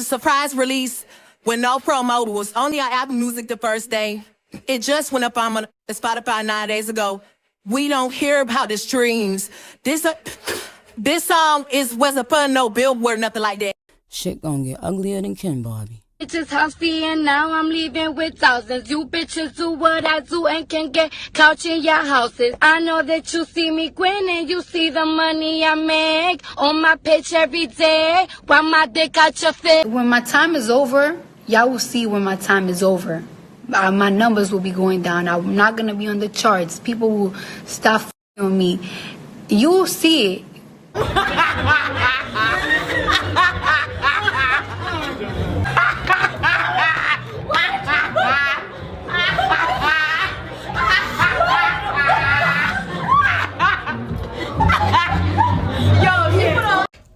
surprise release with no promo. It was only on Apple Music the first day. It just went up on Spotify 9 days ago. We don't hear about the streams. This song wasn't put no billboard, nothing like that. Shit gonna get uglier than Ken Barbie. Bitches huffy and now I'm leaving with thousands. You bitches do what I do and can get couch in your houses. I know that you see me grinning, you see the money I make on my pitch every day while my dick out your face. When my time is over, y'all will see when my time is over. My numbers will be going down. I'm not gonna be on the charts. People will stop on me. You'll see it.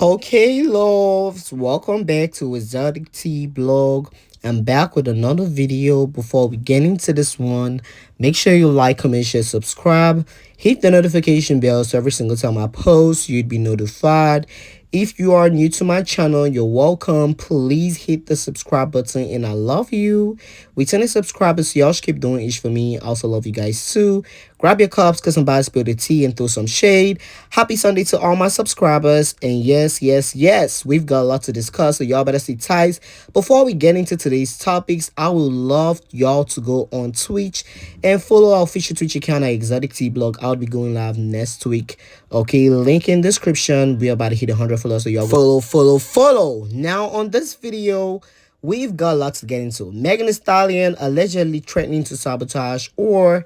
Okay, loves, welcome back to ExoticTeaBlog. I'm back with another video. Before we get into this one, make sure you like, comment, share, subscribe, hit the notification bell so every single time I post you'd be notified. If you are new to my channel, you're welcome. Please hit the subscribe button and I love you. Returning subscribers, y'all should keep doing it for me. I also love you guys too. Grab your cups because I'm about to spill the tea and throw some shade. Happy Sunday to all my subscribers. And yes, we've got a lot to discuss, so y'all better stay tight. Before we get into today's topics, I would love y'all to go on Twitch and follow our official Twitch account at ExoticTeaBlog. I'll be going live next week. Okay, link in description. We're about to hit 100 followers, so y'all follow. Now on this video, we've got lots to get into. Megan Thee Stallion allegedly threatening to sabotage or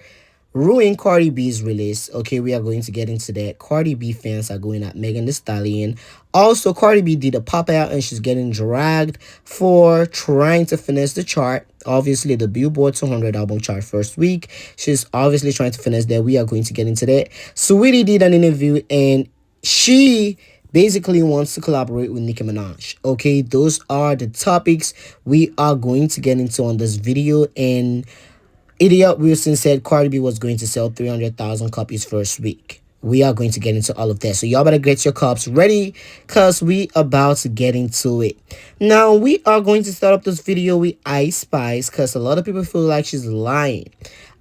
ruin Cardi B's release. Okay, we are going to get into that. Cardi B fans are going at Megan Thee Stallion. Also, Cardi B did a pop-out and she's getting dragged for trying to finish the chart. Obviously, the Billboard 200 album chart first week. She's obviously trying to finish that. We are going to get into that. Saweetie did an interview and she basically wants to collaborate with Nicki Minaj. Okay, those are the topics we are going to get into on this video. And Idiot Wilson said Cardi B was going to sell 300,000 copies first week. We are going to get into all of that. So y'all better get your cups ready because we about to get into it. Now, we are going to start up this video with Ice Spice because a lot of people feel like she's lying.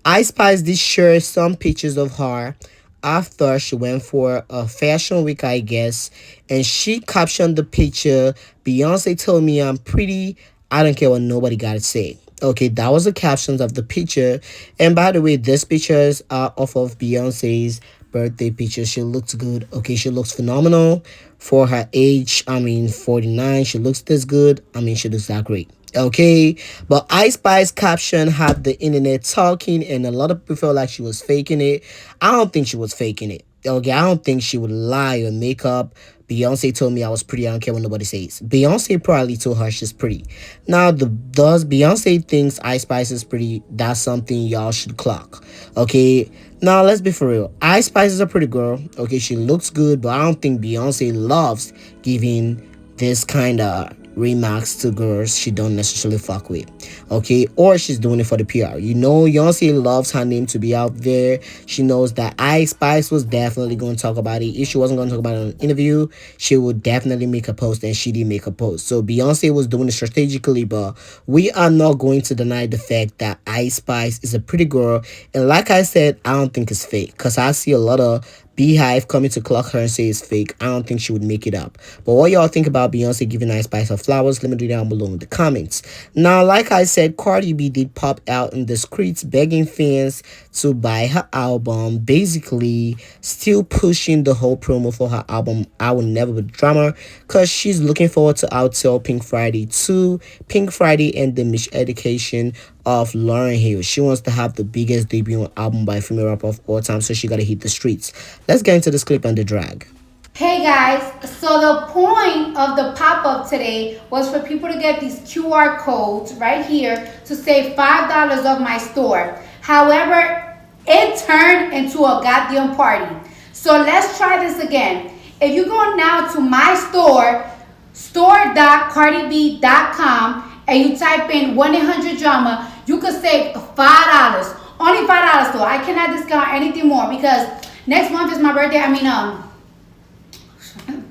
Ice Spice did share some pictures of her after she went for a fashion week, I guess. And she captioned the picture, "Beyonce told me I'm pretty. I don't care what nobody got to say." Okay, that was the captions of the picture. And by the way, these pictures are off of Beyonce's birthday picture. She looks good. Okay, she looks phenomenal for her age. 49. She looks this good. She looks that great. Okay, but Ice Spice caption had the internet talking and a lot of people felt like she was faking it. I don't think she was faking it. Okay, I don't think she would lie or make up. Beyonce told me I was pretty. I don't care what nobody says. Beyonce probably told her she's pretty. Now, does Beyonce thinks Ice Spice is pretty? That's something y'all should clock. Okay, now let's be for real. Ice Spice is a pretty girl. Okay, she looks good, but I don't think Beyonce loves giving this kind of remarks to girls she don't necessarily fuck with. Okay, or she's doing it for the PR. Beyonce loves her name to be out there. She knows that Ice Spice was definitely going to talk about it. If she wasn't going to talk about it in an interview, she would definitely make a post, and she did make a post. So Beyonce was doing it strategically, but we are not going to deny the fact that Ice Spice is a pretty girl. And like I said, I don't think it's fake because I see a lot of Beehive coming to clock her and say it's fake. I don't think she would make it up. But what y'all think about Beyonce giving Ice Spice her flowers? Let me do down below in the comments. Now, like I said, Cardi B did pop out in the streets begging fans to buy her album. Basically, still pushing the whole promo for her album, I Will Never Be Drama, because she's looking forward to outsell Pink Friday 2, Pink Friday and the Miseducation of Lauryn Hill. She wants to have the biggest debut album by a female rapper of all time, so she gotta hit the streets. Let's get into this clip and the drag. Hey guys, so the point of the pop-up today was for people to get these QR codes right here to save $5 off my store. However, it turned into a goddamn party. So let's try this again. If you go now to my store, store.cardib.com, and you type in 1-800-DRAMA, you could save $5. Only $5 though. I cannot discount anything more because next month is my birthday.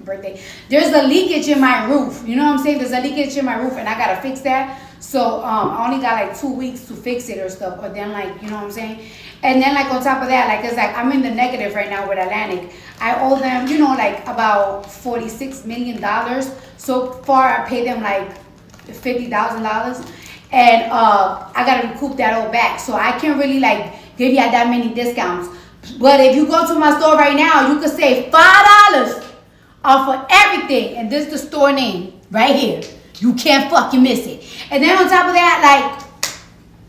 birthday. There's a leakage in my roof. You know what I'm saying? There's a leakage in my roof, and I gotta fix that. So I only got like 2 weeks to fix it or stuff. But then like, you know what I'm saying? And then like on top of that, like it's like I'm in the negative right now with Atlantic. I owe them, you know, like about $46 million. So far, I paid them like $50,000, and I gotta recoup that all back. So I can't really like give you that many discounts. But if you go to my store right now, you can save $5 off of everything, and this is the store name right here. You can't fucking miss it. And then on top of that,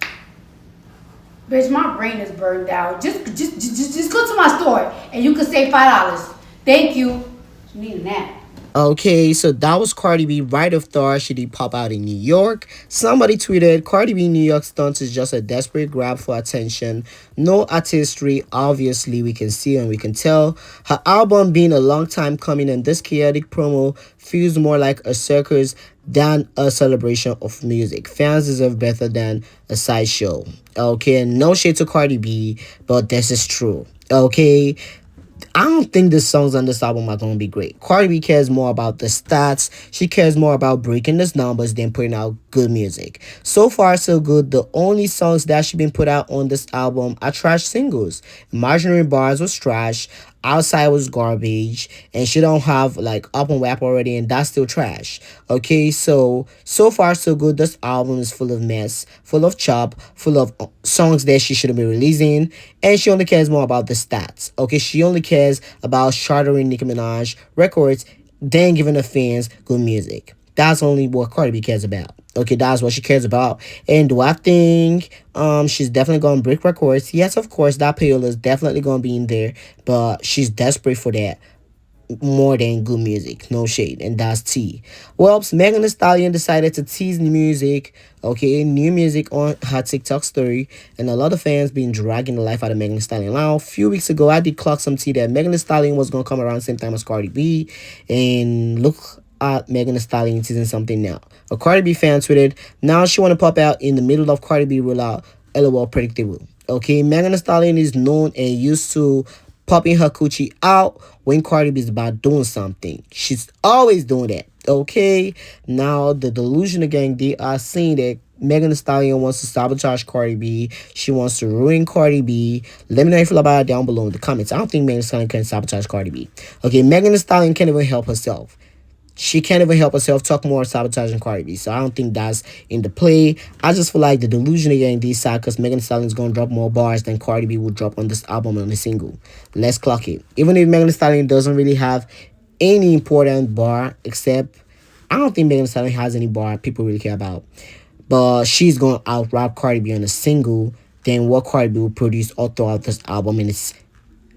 like, bitch, my brain is burned out. Just go to my store and you can save $5. Thank you. You need a nap. Okay, so that was Cardi B right after she did pop out in New York. Somebody tweeted, Cardi B New York stunt is just a desperate grab for attention. No artistry, obviously, we can see and we can tell. Her album being a long time coming, and this chaotic promo feels more like a circus than a celebration of music. Fans deserve better than a sideshow. Okay, and no shade to Cardi B, but this is true. Okay, I don't think the songs on this album are going to be great. Cardi B cares more about the stats. She cares more about breaking these numbers than putting out good music. So far, so good. The only songs that she been put out on this album are trash singles. Imaginary Bars was trash. Outside was garbage. And she don't have like Up and Wap already, and that's still trash. Okay, so far, so good. This album is full of mess, full of chop, full of songs that she shouldn't be releasing. And she only cares more about the stats. Okay, she only cares about shattering Nicki Minaj records than giving the fans good music. That's only what Cardi B cares about. Okay, that's what she cares about. And do I think she's definitely going to break records? Yes, of course, that payola is definitely going to be in there. But she's desperate for that more than good music. No shade. And that's T. Well, Megan Thee Stallion decided to tease new music. Okay, new music on her TikTok story. And a lot of fans been dragging the life out of Megan Thee Stallion. Now, a few weeks ago, I did clock some tea that Megan Thee Stallion was going to come around the same time as Cardi B. And look at Megan Thee Stallion teasing something now. A Cardi B fan tweeted, now she want to pop out in the middle of Cardi B rollout. LOL, predictable. Okay, Megan Thee Stallion is known and used to popping her coochie out when Cardi B is about doing something. She's always doing that. Okay, now the delusional gang, they are saying that Megan Thee Stallion wants to sabotage Cardi B. She wants to ruin Cardi B. Let me know if you feel about it down below in the comments. I don't think Megan Thee Stallion can sabotage Cardi B. Okay, Megan Thee Stallion can't even help herself. She can't even help herself talk more sabotaging Cardi B. So I don't think that's in the play. I just feel like the delusion are getting this side because Megan Thee Stallion is going to drop more bars than Cardi B will drop on this album on a single. Let's clock it. Even if Megan Thee Stallion doesn't really have any important bar, except I don't think Megan Thee Stallion has any bar people really care about. But she's going to out-rap Cardi B on a single than what Cardi B will produce all throughout this album, and it's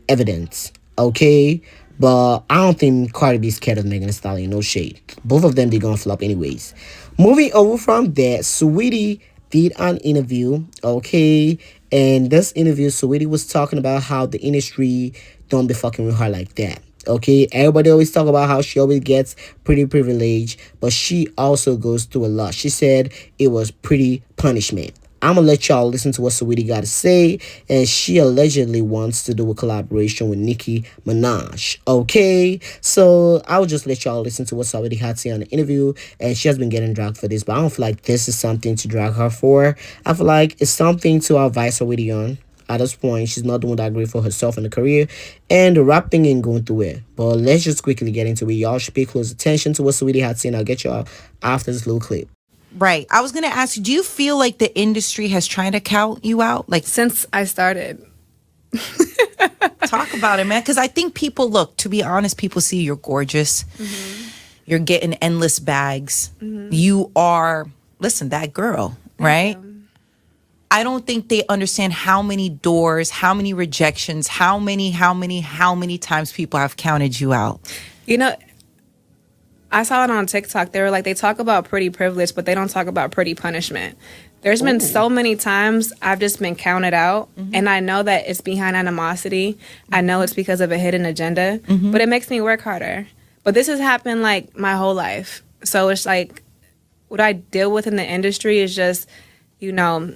evident. Okay? But I don't think Cardi B is scared of Megan Thee Stallion. No shade. Both of them, they're going to flop anyways. Moving over from that, Saweetie did an interview. Okay. And this interview, Saweetie was talking about how the industry don't be fucking with her like that. Okay. Everybody always talk about how she always gets pretty privilege. But she also goes through a lot. She said it was pretty punishment. I'm going to let y'all listen to what Saweetie got to say. And she allegedly wants to do a collaboration with Nicki Minaj. Okay? So I will just let y'all listen to what Saweetie had to say on the interview. And she has been getting dragged for this. But I don't feel like this is something to drag her for. I feel like it's something to advise Saweetie on. At this point, she's not doing that great for herself in the career. And the rap thing ain't going through it. But let's just quickly get into it. Y'all should pay close attention to what Saweetie had to say. And I'll get y'all after this little clip. Right. I was going to ask you, do you feel like the industry has tried to count you out? Like, since I started. Talk about it, man. Because I think people, look, to be honest, people see you're gorgeous. Mm-hmm. You're getting endless bags. Mm-hmm. You are, listen, that girl, right? I don't think they understand how many doors, how many rejections, how many times people have counted you out. You know, I saw it on TikTok. They were like, they talk about pretty privilege, but they don't talk about pretty punishment. There's been so many times I've just been counted out, and I know that it's behind animosity. I know it's because of a hidden agenda, but it makes me work harder. But this has happened, like, my whole life. So it's like, what I deal with in the industry is just, you know,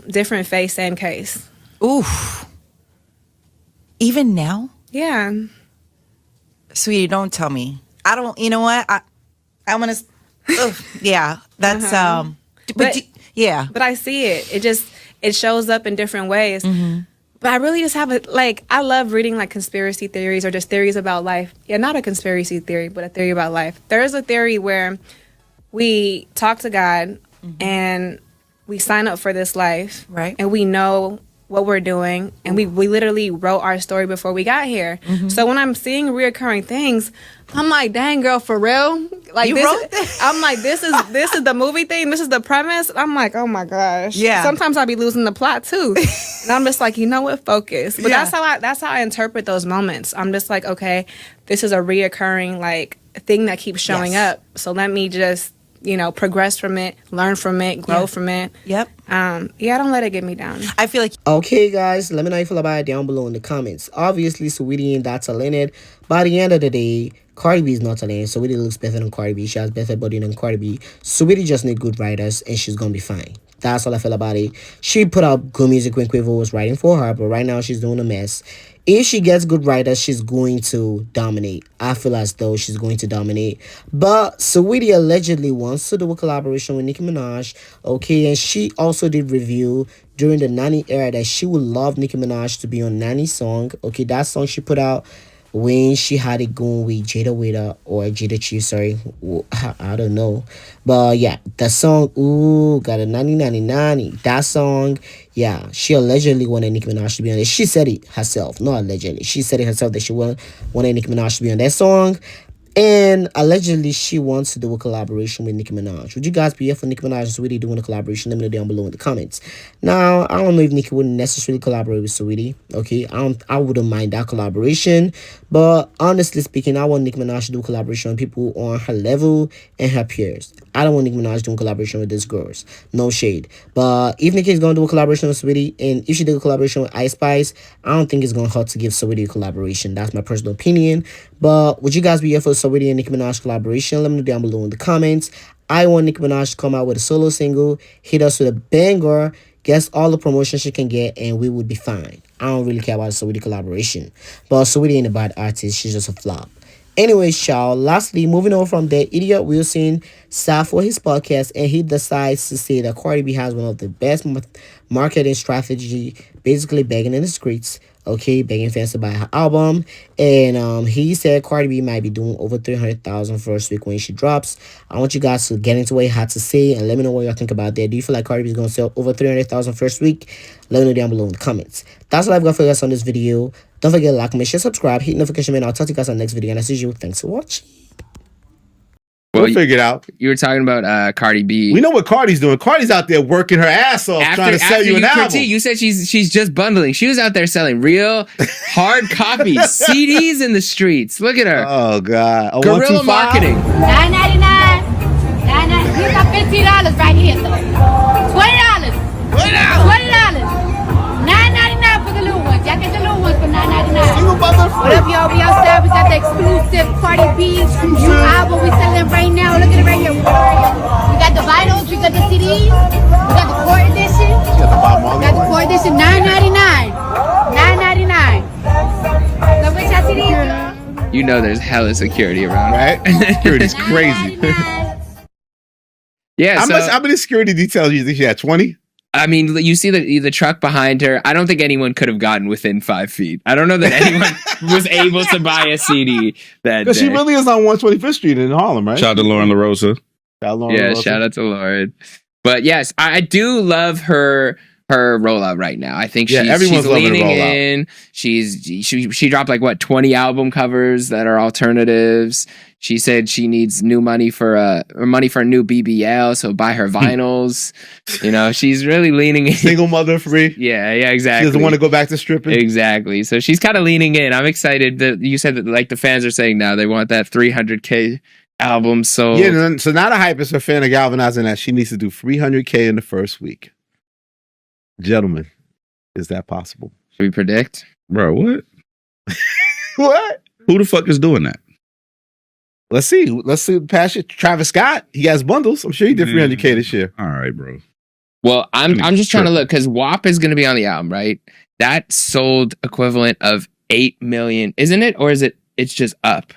different face, same case. Oof. Even now? Yeah. Sweetie, don't tell me. I don't. You know what? I'm gonna. Yeah, that's But yeah. But I see it. It shows up in different ways. But I really just have I love reading like conspiracy theories or just theories about life. Yeah, not a conspiracy theory, but a theory about life. There is a theory where we talk to God and we sign up for this life. Right. And we know what we're doing. And we literally wrote our story before we got here. So when I'm seeing reoccurring things, I'm like, dang, girl, for real? Like You this, wrote this? I'm like, this is the movie thing. This is the premise. I'm like, oh my gosh. Yeah. Sometimes I'll be losing the plot too. And I'm just like, you know what? Focus. But Yeah. that's how I interpret those moments. I'm just like, okay, this is a reoccurring like thing that keeps showing Yes. up. So let me just, progress from it, learn from it, grow from it. Yep. Yeah, don't let it get me down. I feel like Okay, guys, let me know how you feel about it down below in the comments. Obviously, Saweetie ain't that talented. By the end of the day, Cardi B is not talented. Saweetie looks better than Cardi B. She has better body than Cardi B. Saweetie just need good writers, and she's gonna be fine. That's all I feel about it. She put out good music when Quavo was writing for her, but right now she's doing a mess. If she gets good writers, she's going to dominate. I feel as though she's going to dominate. But Saweetie allegedly wants to do a collaboration with Nicki Minaj. Okay, and she also did review during the 90 era that she would love Nicki Minaj to be on 90 song. Okay, that song she put out when she had it going with Jada Waiter or Jada Chief, sorry. I don't know. But yeah, the song, ooh, got a 90. That song, yeah, she allegedly wanted Nicki Minaj to be on it. She said it herself, not allegedly. She said it herself that she wanted Nicki Minaj to be on that song. And allegedly, she wants to do a collaboration with Nicki Minaj. Would you guys be here for Nicki Minaj and Saweetie doing a collaboration? Let me know down below in the comments. Now, I don't know if Nicki wouldn't necessarily collaborate with Saweetie. Okay, I wouldn't mind that collaboration. But honestly speaking, I want Nicki Minaj to do a collaboration with people on her level and her peers. I don't want Nicki Minaj doing a collaboration with these girls. No shade. But if Nicki is going to do a collaboration with Saweetie, and if she did a collaboration with Ice Spice, I don't think it's going to hurt to give Saweetie a collaboration. That's my personal opinion. But would you guys be here for Saweetie and Nicki Minaj collaboration? Let me know down below in the comments. I want Nicki Minaj to come out with a solo single, hit us with a banger, gets all the promotion she can get, and we would be fine. I don't really care about a Saweetie collaboration. But Saweetie ain't a bad artist. She's just a flop. Anyways, y'all, lastly, moving on from there, Idiot Wilson sat for his podcast and he decides to say that Cardi B has one of the best marketing strategy, basically begging in the streets, okay, begging fans to buy her album. And he said Cardi B might be doing over 300,000 first week when she drops. I want you guys to get into what he had to say and let me know what y'all think about that. Do you feel like Cardi B is going to sell over 300,000 first week? Let me know down below in the comments. That's all I've got for you guys on this video. Don't forget to like, comment, share, subscribe, hit notification bell. I'll talk to you guys on the next video. And as usual, thanks for watching. We'll figure it out. You were talking about Cardi B. We know what Cardi's doing. Cardi's out there working her ass off trying to sell you an album. You said she's just bundling. She was out there selling real hard copies, CDs in the streets. Look at her. Oh, God. Guerrilla marketing. $9.99. These are $15 right here, though. $20. $20. $9.99 for the little ones. Y'all get the little ones for $9.99. What up, y'all? We outside. We got the exclusive Cardi B new album we selling right now. Look at it right here. We got the vinyls. We got the CDs. We got the core edition. We got the core edition. $9.99. $9.99. So which y'all CDs? You know there's hella security around, Right? Security's crazy. Yeah. How many security details do you think she had? 20? I mean, you see the truck behind her. I don't think anyone could have gotten within 5 feet. I don't know that anyone was able to buy a CD that day. Because she really is on 125th Street in Harlem, right? Shout out to Lauren LaRosa. Shout out to Lauren. But yes, I do love her rollout right now. I think she's leaning in. She dropped like 20 album covers that are alternatives. She said she needs new money for a new BBL, so buy her vinyls. She's really leaning in. Single mother free. Yeah, exactly. She doesn't want to go back to stripping. Exactly. So she's kind of leaning in. I'm excited that you said that like the fans are saying now they want that 300K album. So yeah, so now the hype is her fan of galvanizing that she needs to do 300K in the first week. Gentlemen, is that possible? Should we predict? Bro, what? What? Who the fuck is doing that? Let's see. Passion. Travis Scott, he has bundles. I'm sure he did 300K this year. All right, bro. Well, I'm just trying to look because WAP is going to be on the album, right? That sold equivalent of 8 million, isn't it? Or is it? It's just up.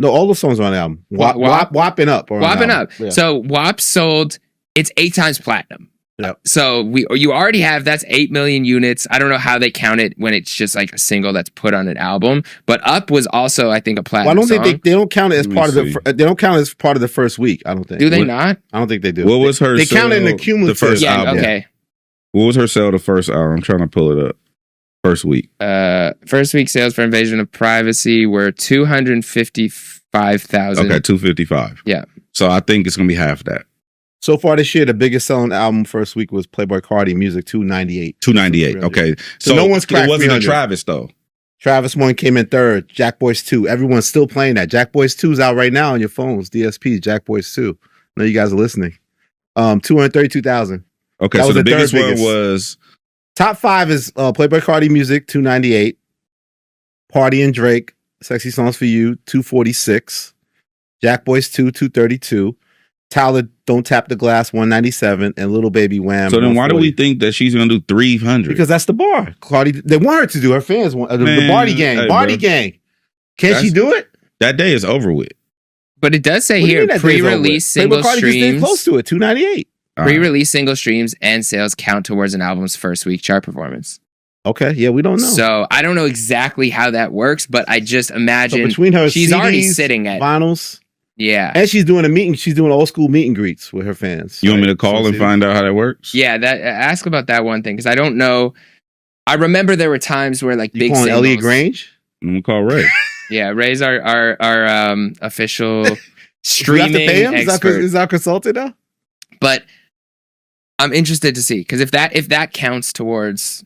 No, all the songs are on the album. Whopping Up. Whopping Up. Yeah. So WAP sold, it's 8 times platinum. Yep. So you already have, that's 8 million units. I don't know how they count it when it's just like a single that's put on an album. But Up was also, I think, a platinum Well, I don't song. think they don't count it as part of the. They don't count it as part of the first week. I don't think. Do they not? I don't think they do. What was her? They count it in the cumulative. The first album. Okay. What was her sale the first album? I'm trying to pull it up. First week. First week sales for Invasion of Privacy were 255,000. Okay, 255. Yeah. So I think it's gonna be half that. So far this year, the biggest selling album first week was Playboy Cardi Music 298. 298. Okay. So no one's cracked It wasn't a 300. Travis though. Travis 1 came in third. Jack Boys 2. Everyone's still playing that. Jack Boys 2 is out right now on your phones. DSPs. Jack Boys 2. I know you guys are listening. 232,000. Okay, That so was the the biggest third one biggest. was Top 5 is Playboy Cardi Music 298. Party and Drake Sexy Songs for You 246. Jack Boys 2 232. Tyler Don't Tap the Glass 197 and Little Baby Wham. So then why do 140. we think that she's gonna do 300? Because that's the bar. Cardi, they want her to do. Her fans want the Man, Barty Gang. hey, Barty bro. Gang. Can she do it? That day is over with. But it does say What do you here, mean that day's over pre-release with? single Playboy Cardi just did streams. close to it. 298. All right. Pre-release single streams and sales count towards an album's first week chart performance. Okay, yeah, we don't know. So I don't know exactly how that works, but I just imagine So between her she's CDs, already sitting at vinyls, yeah. and she's doing a meeting. She's doing old school meet and greets with her fans. You want me to right? call So and find out how that works? Yeah, that ask about that one thing because I don't know. I remember there were times where like You big calling singles. Elliot Grange? I'm gonna call Ray. Yeah, Ray's our official Do you have streaming to pay him? expert. Is our consultant now? But I'm interested to see because if that counts towards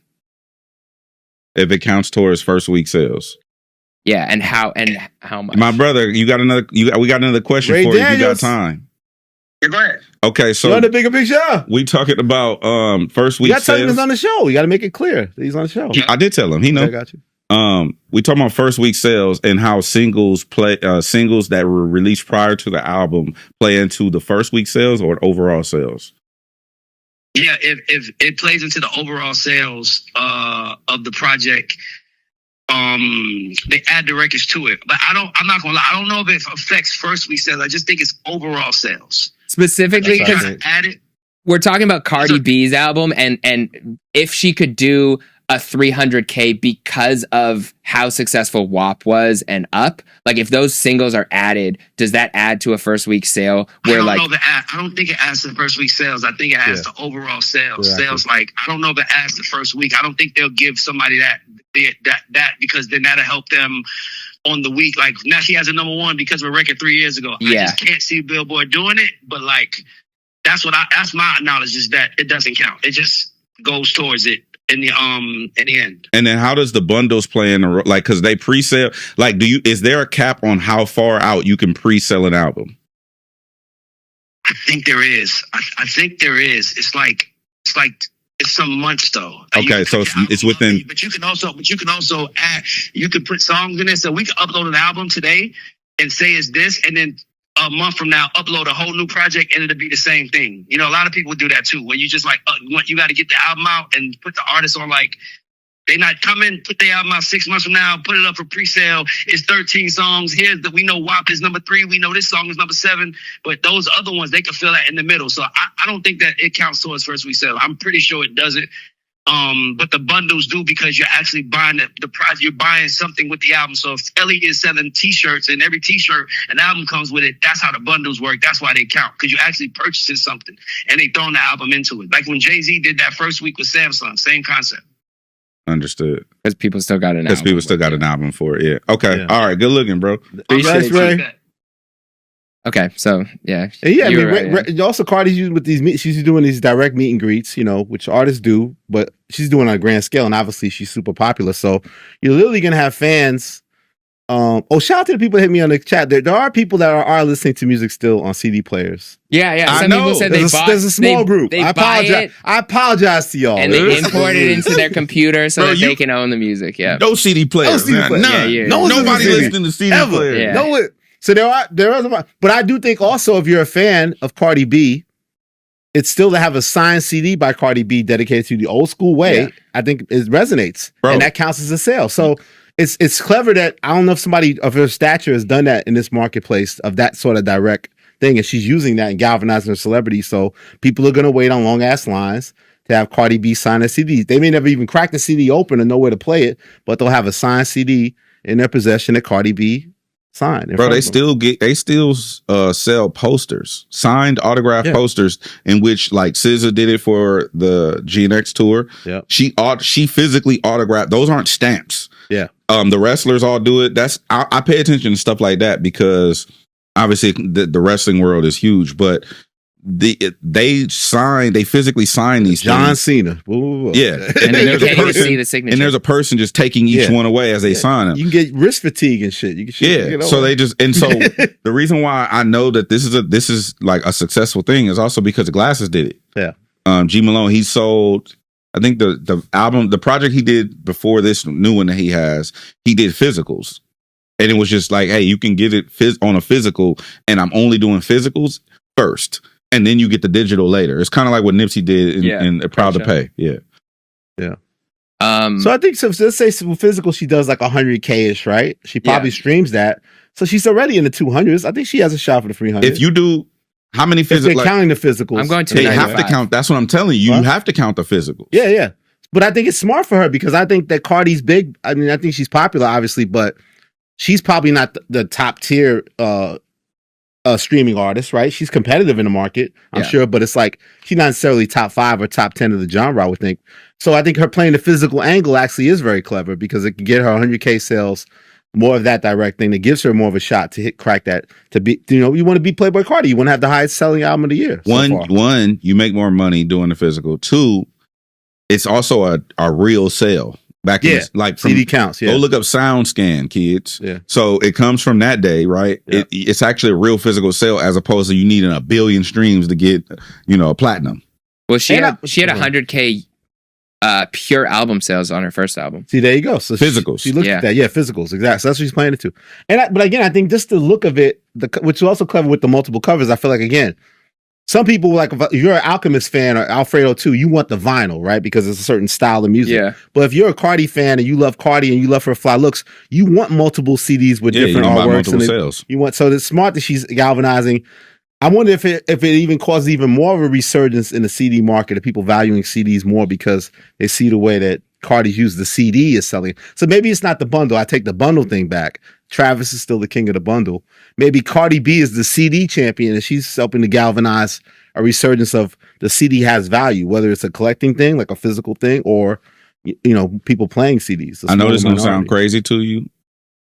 If it counts towards first week sales. yeah, and how much? My brother, we got another question Ray for you if you got Daniels. time. Yeah, go ahead. Okay, so You're on the bigger picture. we talking about first You week got to tell him sales. he's on the show. You got to make it clear that he's on the show. I did tell him. He know. Okay, I got you. We talking about first week sales and how singles singles that were released prior to the album play into the first week sales or overall sales. Yeah, if it plays into the overall sales of the project, they add the records to it. But I'm not gonna lie, I don't know if it affects first week sales. I just think it's overall sales. Specifically That's because right. Add it. we're talking about Cardi B's album and if she could do a 300K because of how successful WAP was and Up, like if those singles are added, does that add to a first week sale where I like don't think it adds to the first week sales. I think it adds to overall sales. Exactly. Sales, like I don't know if it adds to first week. I don't think they'll give somebody that because then that'll help them on the week. Like now she has a number one because of a record 3 years ago. Yeah. I just can't see Billboard doing it, but like that's my knowledge is that it doesn't count. It just goes towards it in the end. And then how does the bundles play in the like? Because they pre-sale. Like, is there a cap on how far out you can pre-sell an album? I think there is. I think there is. It's some months though. Like, Okay, you so can put it's your album within. on, but you can also add. You can put songs in it. So we can upload an album today and say it's this, and then a month from now upload a whole new project and it'll be the same thing. You know, a lot of people do that too. Where you just like you got to get the album out and put the artist on like. They not coming, put their album out 6 months from now, put it up for pre-sale. It's 13 songs. We know WAP is number 3. We know this song is number 7. But those other ones, they can fill that in the middle. So I don't think that it counts towards first week sale. I'm pretty sure it doesn't. But the bundles do because you're actually buying the project. You're buying something with the album. So if Ellie is selling T-shirts and every T-shirt, an album comes with it, that's how the bundles work. That's why they count because you're actually purchasing something and they throwing the album into it. Like when Jay-Z did that first week with Samsung, same concept. Understood. because people still got an album. Because people still got an album for it. Yeah. Okay. Yeah. All right. Good looking, bro. Thanks, Ray. Okay, so yeah, And yeah, I you mean, were right, yeah. also Cardi's using with these. She's doing these direct meet and greets, you know, which artists do, but she's doing it on a grand scale, and obviously she's super popular. So you're literally gonna have fans. Shout out to the people that hit me on the chat. There are people that are listening to music still on CD players. Yeah. I Some know. people said There's a small group. They I buy apologize. it I apologize to y'all. and they import it into their computer so Bro, that they can own the music. Yeah. No CD players. CD man. players. None. Yeah. No one's Nobody listening listening to CD ever. players. Yeah. No one. So there are, but I do think also if you're a fan of Cardi B, it's still to have a signed CD by Cardi B dedicated to the old school way. Yeah. I think it resonates, Bro. and that counts as a sale. So it's clever that I don't know if somebody of her stature has done that in this marketplace of that sort of direct thing, and she's using that and galvanizing her celebrity. So people are gonna wait on long ass lines to have Cardi B sign a CD. They may never even crack the CD open and know where to play it, but they'll have a signed CD in their possession that Cardi B signed. Bro, they still sell posters, signed autographed posters, in which like SZA did it for the GNX tour. Yeah, she physically autographed. Those aren't stamps. Yeah, the wrestlers all do it. I pay attention to stuff like that because obviously the wrestling world is huge, but they physically sign these John things. Cena. Yeah. And then you can't even see the signature. And there's a person just taking each one away as they sign them. You can get wrist fatigue and shit. You can so they just, and so the reason why I know that this is like a successful thing is also because the Glasses did it. Yeah. G Malone, he sold, I think the album, the project he did before this new one that he has, he did physicals. And it was just like, hey, you can get it on a physical, and I'm only doing physicals first. And then you get the digital later. It's kind of like what Nipsey did in Proud to Pay. Yeah. Yeah. So I think, so let's say physical, she does like 100K-ish, right? She probably streams that. So she's already in the 200s. I think she has a shot for the 300. If you do, how many physicals? They're counting the physicals. I'm going to They have to count. That's what I'm telling you. You have to count the physicals. Yeah, yeah. But I think it's smart for her because I think that Cardi's big. I mean, I think she's popular, obviously, but she's probably not the top tier streaming artist, right? She's competitive in the market, I'm sure, but it's like she's not necessarily top 5 or top 10 of the genre, I would think. So I think her playing the physical angle actually is very clever because it can get her 100K sales, more of that direct thing that gives her more of a shot to crack that, to be, you know, you want to be Playboy Cardi, you want to have the highest selling album of the year. One, you make more money doing the physical. 2, it's also a real sale. Back in like CD counts. Yeah. Go look up SoundScan, kids. Yeah. So it comes from that day, right? Yeah. It's actually a real physical sale as opposed to you needing 1 billion streams to get, a platinum. Well, she had 100K pure album sales on her first album. See, there you go. So physicals. She looked at that. Yeah, physicals. Exactly. So that's what she's playing it to. But again, I think just the look of it, which is also clever with the multiple covers. I feel like again, some people, like, if you're an Alchemist fan or Alfredo too, you want the vinyl, right? Because it's a certain style of music. Yeah. But if you're a Cardi fan and you love Cardi and you love her fly looks, you want multiple CDs with different artworks. And sales. So it's smart that she's galvanizing. I wonder if it even causes even more of a resurgence in the CD market of people valuing CDs more because they see the way that Cardi used the CD is selling. So maybe it's not the bundle. I take the bundle thing back. Travis is still the king of the bundle. Maybe Cardi B is the CD champion and she's helping to galvanize a resurgence of the CD has value, whether it's a collecting thing, like a physical thing, or, people playing CDs. I know this is going to sound crazy to you,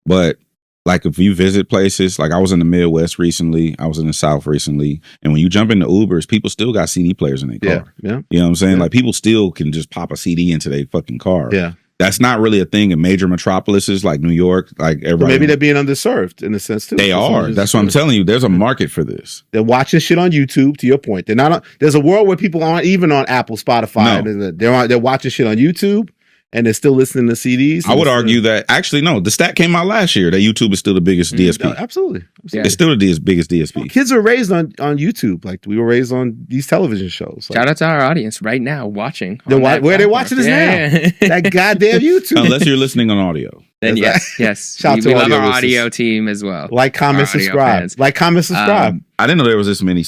but like if you visit places, like I was in the Midwest recently, I was in the South recently, and when you jump into Ubers, people still got CD players in their car. Yeah. You know what I'm saying? Like people still can just pop a CD into their fucking car. Yeah. That's not really a thing in major metropolises like New York. Like everybody, maybe they're being underserved in a sense too. They are. That's what I'm telling you. There's a market for this. They're watching shit on YouTube. To your point, they're not. There's a world where people aren't even on Apple, Spotify. No. They're watching shit on YouTube, and they're still listening to CDs. I would argue that actually no. The stat came out last year that YouTube is still the biggest DSP. No, absolutely. It's still the biggest DSP. Kids are raised on YouTube. Like we were raised on these television shows. Like, shout out to our audience right now watching. Where they're watching us now. That goddamn YouTube. Unless you're listening on audio. Then yes. Shout out to we love audio our listeners. audio team as well. Like, comment, subscribe. Fans. Like, comment, subscribe. I didn't know there was this many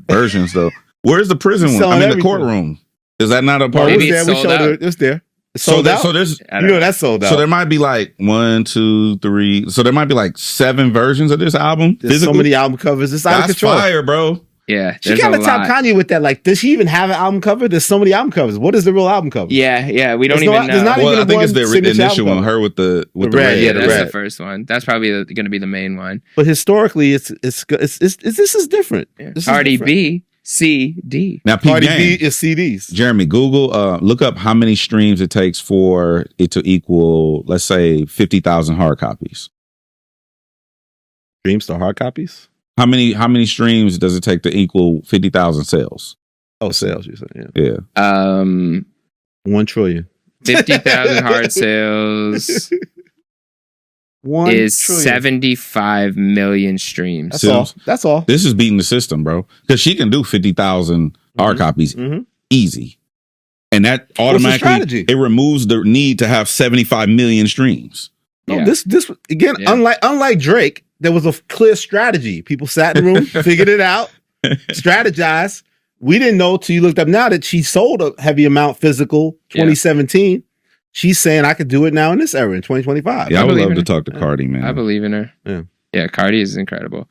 versions though. Where's the prison one? I mean, the courtroom. Is that not a part? Maybe It was there. It was there. Sold out. So there's, that's sold out. So there might be like 1, 2, 3. So there might be like 7 versions of this album. There's so many album covers. It's out of control. Fire, bro. Yeah, she kind of tapped Kanye with that. Like, does she even have an album cover? There's so many album covers. What is the real album cover? Yeah. We don't even know. There's not even I think it's the initial one. Cover. Her with the red. Yeah, that's red. the first one. That's probably going to be the main one. But historically, this is different. Yeah. Cardi B. CD. Now, Cardi B is CDs. Jeremy, Google, look up how many streams it takes for it to equal, let's say, 50,000 hard copies. Streams to hard copies? How many streams does it take to equal 50,000 sales? Oh, sales, you said, yeah. 1 trillion. 50,000 hard sales. 1 is trillion. 75 million streams. That's all. This is beating the system, bro. Because she can do 50,000 hard copies easy. And that automatically, it removes the need to have 75 million streams. No, this again, unlike Drake, there was a clear strategy. People sat in the room, figured it out, strategized. We didn't know till you looked up now that she sold a heavy amount physical 2017. Yeah. She's saying I could do it now in this era in 2025. Yeah, I would love to talk to Cardi, man. I believe in her. Yeah, Cardi is incredible.